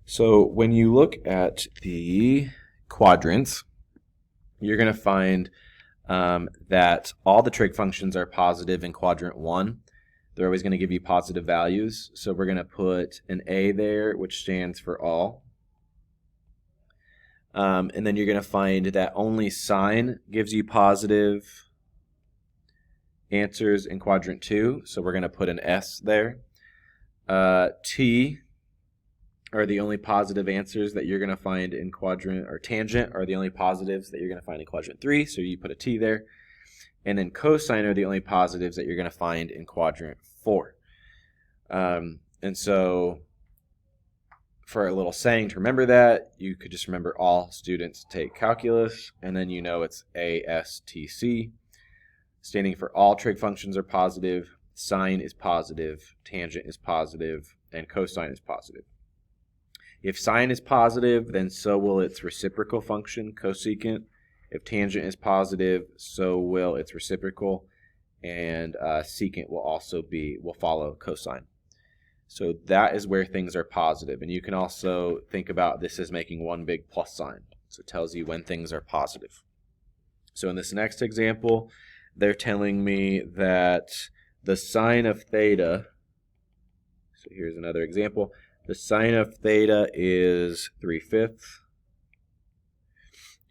So when you look at the quadrants, you're going to find that all the trig functions are positive in quadrant 1. They're always going to give you positive values. So we're going to put an A there, which stands for all. And then you're going to find that only sine gives you positive answers in quadrant 2. So we're going to put an S there. T are the only positive answers that you're going to find in quadrant, or tangent are the only positives that you're going to find in quadrant 3, so you put a T there. And then cosine are the only positives that you're going to find in quadrant 4. And so for a little saying to remember that, you could just remember all students take calculus, and then you know it's ASTC, standing for all trig functions are positive, sine is positive, tangent is positive, and cosine is positive. If sine is positive, then so will its reciprocal function, cosecant. If tangent is positive, so will its reciprocal, and secant will follow cosine. So that is where things are positive. And you can also think about this as making one big plus sign. So it tells you when things are positive. So in this next example, they're telling me that the sine of theta, so here's another example, the sine of theta is 3/5.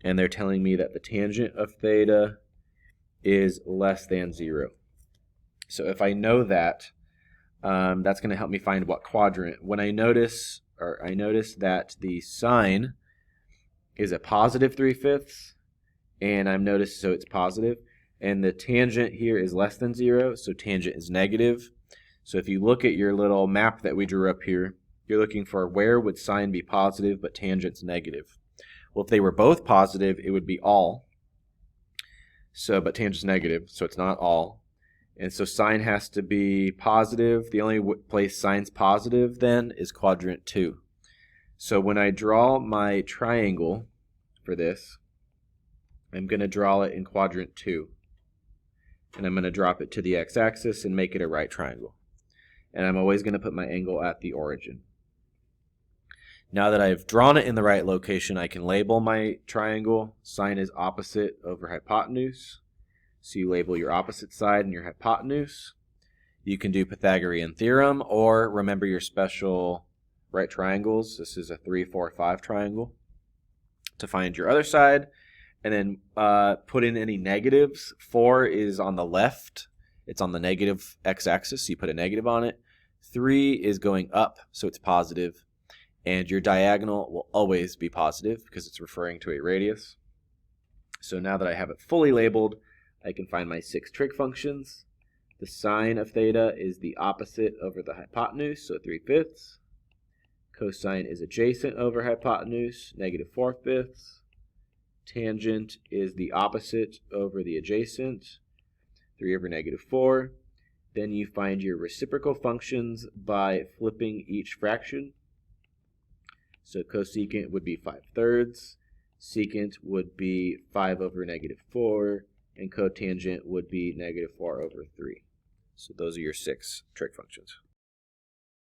And they're telling me that the tangent of theta is less than 0. So if I know that, that's going to help me find what quadrant. When I notice that the sine is a positive 3/5, and I've noticed so it's positive, and the tangent here is less than 0, so tangent is negative. So if you look at your little map that we drew up here, you're looking for where would sine be positive but tangent's negative. Well, if they were both positive, it would be all. So, but tangent's negative, so it's not all. And so sine has to be positive. The only place sine's positive then is quadrant 2. So when I draw my triangle for this, I'm going to draw it in quadrant 2. And I'm going to drop it to the x-axis and make it a right triangle. And I'm always going to put my angle at the origin. Now that I've drawn it in the right location, I can label my triangle. Sine is opposite over hypotenuse. So you label your opposite side and your hypotenuse. You can do Pythagorean theorem or remember your special right triangles. This is a 3, 4, 5 triangle to find your other side. And then put in any negatives. 4 is on the left. It's on the negative x-axis, so you put a negative on it. 3 is going up, so it's positive. And your diagonal will always be positive because it's referring to a radius. So now that I have it fully labeled, I can find my 6 trig functions. The sine of theta is the opposite over the hypotenuse, so 3/5. Cosine is adjacent over hypotenuse, negative 4/5. Tangent is the opposite over the adjacent, 3 over negative 4. Then you find your reciprocal functions by flipping each fraction. So cosecant would be 5/3, secant would be 5 over negative 4, and cotangent would be negative 4 over 3. So those are your 6 trig functions.